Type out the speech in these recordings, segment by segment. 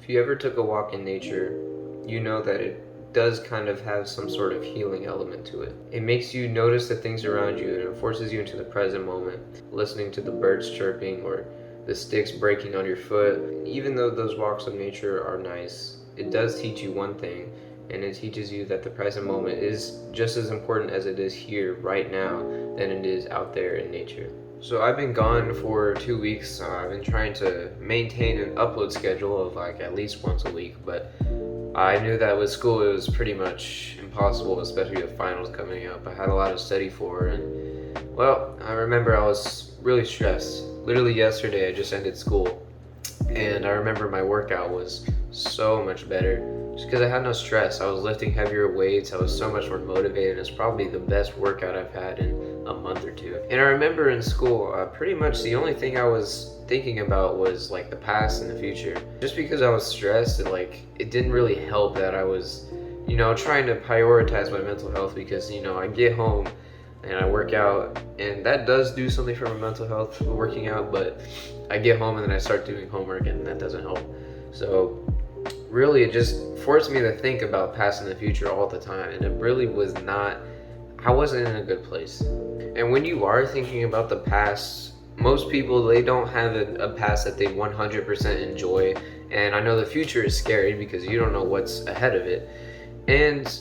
If you ever took a walk in nature, you know that it does kind of have some sort of healing element to it. It makes you notice the things around you and it forces you into the present moment, listening to the birds chirping or the sticks breaking on your foot. Even though those walks of nature are nice, it does teach you one thing, and it teaches you that the present moment is just as important as it is here right now than it is out there in nature. So I've been gone for 2 weeks. I've been trying to maintain an upload schedule of like at least once a week, but I knew that with school it was pretty much impossible, especially with finals coming up. I had a lot to study for, and well, I remember I was really stressed. Literally yesterday I just ended school, and I remember my workout was so much better just because I had no stress. I was lifting heavier weights. I was so much more motivated. It's probably the best workout I've had in a month or two. And I remember in school, pretty much the only thing I was thinking about was like the past and the future. Just because I was stressed, and like it didn't really help that I was, trying to prioritize my mental health because, I get home and I work out, and that does do something for my mental health, working out, but I get home and then I start doing homework and that doesn't help. So really it just forced me to think about past and the future all the time, and it really was not, I wasn't in a good place. And when you are thinking about the past, most people, they don't have a past that they 100% enjoy, and I know the future is scary because you don't know what's ahead of it, and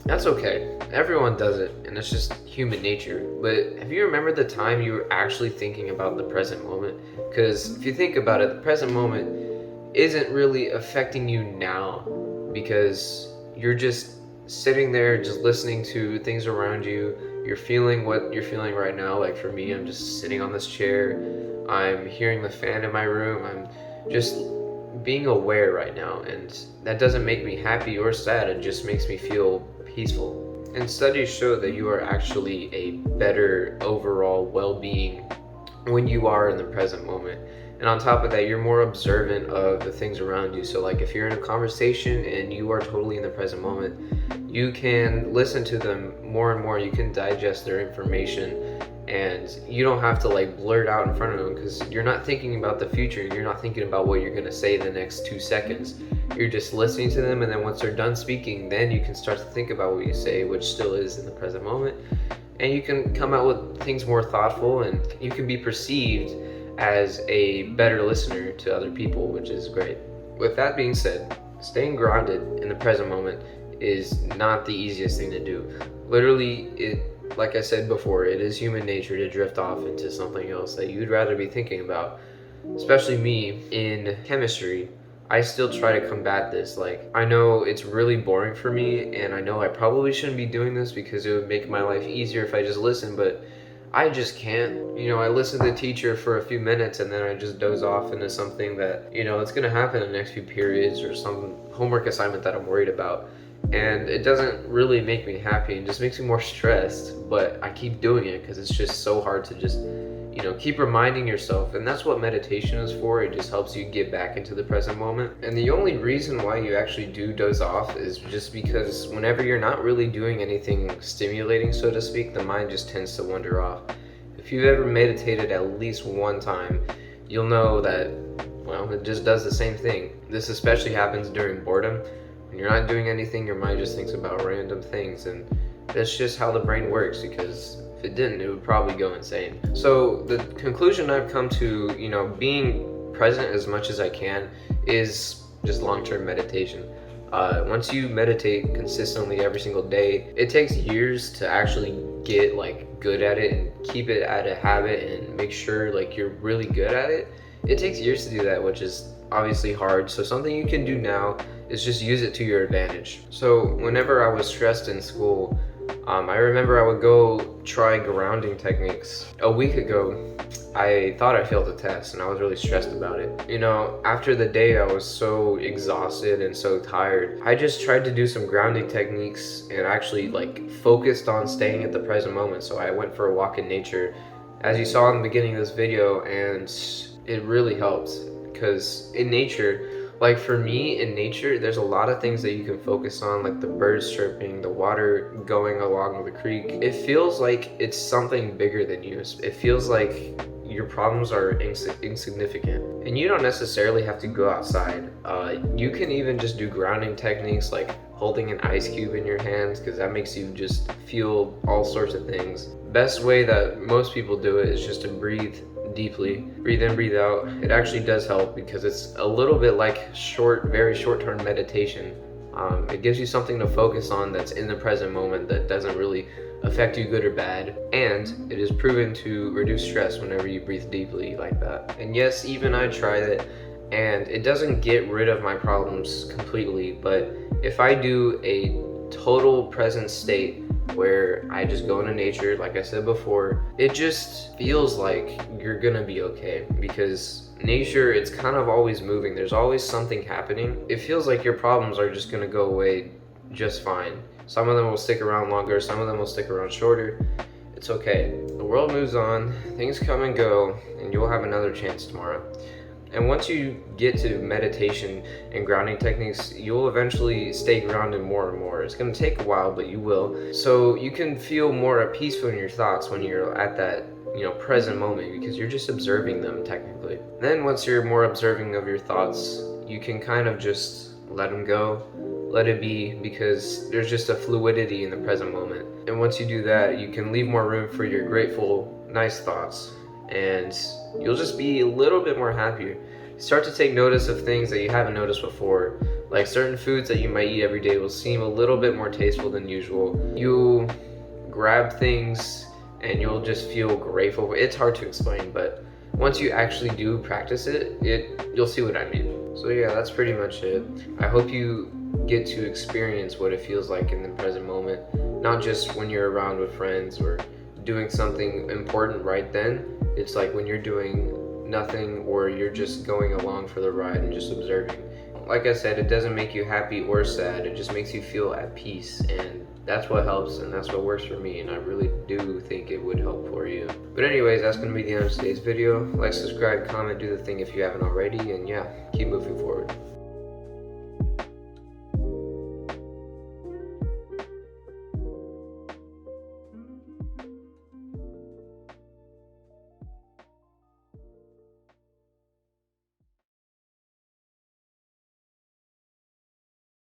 that's okay. Everyone does it, and it's just human nature. But have you remembered the time you were actually thinking about the present moment? Because if you think about it, the present moment isn't really affecting you now because you're just sitting there, just listening to things around you. You're feeling what you're feeling right now. Like for me, I'm just sitting on this chair. I'm hearing the fan in my room. I'm just being aware right now, and that doesn't make me happy or sad. It just makes me feel peaceful. And studies show that you are actually a better overall well-being when you are in the present moment. And on top of that, you're more observant of the things around you. So like if you're in a conversation and you are totally in the present moment, you can listen to them more and more. You can digest their information, and you don't have to like blurt out in front of them because you're not thinking about the future. You're not thinking about what you're going to say in the next 2 seconds. You're just listening to them, and then once they're done speaking, then you can start to think about what you say, which still is in the present moment. And you can come out with things more thoughtful, and you can be perceived as a better listener to other people, which is great. With that being said, staying grounded in the present moment is not the easiest thing to do. Literally, like I said before, it is human nature to drift off into something else that you'd rather be thinking about. Especially me in chemistry, I still try to combat this. Like, I know it's really boring for me, and I know I probably shouldn't be doing this because it would make my life easier if I just listened, but I just can't. I listen to the teacher for a few minutes and then I just doze off into something that, it's gonna happen in the next few periods, or some homework assignment that I'm worried about. And it doesn't really make me happy, and just makes me more stressed, but I keep doing it because it's just so hard to just, keep reminding yourself. And that's what meditation is for. It just helps you get back into the present moment. And the only reason why you actually do doze off is just because whenever you're not really doing anything stimulating, so to speak, the mind just tends to wander off. If you've ever meditated at least one time, you'll know that, well, it just does the same thing. This especially happens during boredom. When you're not doing anything, your mind just thinks about random things, and that's just how the brain works, because if it didn't, it would probably go insane. So the conclusion I've come to, being present as much as I can is just long-term meditation. Once you meditate consistently every single day, it takes years to actually get like good at it and keep it at a habit and make sure like you're really good at it. It takes years to do that, which is obviously hard. So something you can do now is just use it to your advantage. So whenever I was stressed in school, I remember I would go try grounding techniques. A week ago, I thought I failed a test and I was really stressed about it. After the day, I was so exhausted and so tired. I just tried to do some grounding techniques and actually like focused on staying at the present moment. So I went for a walk in nature, as you saw in the beginning of this video, and it really helped because in nature, like for me in nature, there's a lot of things that you can focus on, like the birds chirping, the water going along the creek. It feels like it's something bigger than you. It feels like your problems are insignificant. And you don't necessarily have to go outside. You can even just do grounding techniques like holding an ice cube in your hands, because that makes you just feel all sorts of things. Best way that most people do it is just to breathe deeply. Breathe in, breathe out. It actually does help because it's a little bit like very short-term meditation. It gives you something to focus on that's in the present moment that doesn't really affect you good or bad, and it is proven to reduce stress whenever you breathe deeply like that. And yes, even I tried it, and it doesn't get rid of my problems completely, but if I do a total present state where I just go into nature, like I said before, it just feels like you're gonna be okay, because nature, it's kind of always moving. There's always something happening. It feels like your problems are just gonna go away just fine. Some of them will stick around longer, some of them will stick around shorter. It's okay. The world moves on, things come and go, and you'll have another chance tomorrow. And once you get to meditation and grounding techniques, you'll eventually stay grounded more and more. It's gonna take a while, but you will. So you can feel more at peace in your thoughts when you're at that, present moment, because you're just observing them technically. Then once you're more observing of your thoughts, you can kind of just let them go, let it be, because there's just a fluidity in the present moment. And once you do that, you can leave more room for your grateful, nice thoughts, and you'll just be a little bit more happier. Start to take notice of things that you haven't noticed before, like certain foods that you might eat every day will seem a little bit more tasteful than usual. You'll grab things and you'll just feel grateful. It's hard to explain, but once you actually do practice it, you'll see what I mean. So yeah, that's pretty much it. I hope you get to experience what it feels like in the present moment, not just when you're around with friends or doing something important right then. It's like when you're doing nothing, or you're just going along for the ride and just observing. Like I said, it doesn't make you happy or sad, it just makes you feel at peace, and that's what helps, and that's what works for me, and I really do think it would help for you. But anyways, that's going to be the end of today's video. Like, subscribe, comment, do the thing if you haven't already, and yeah, keep moving forward.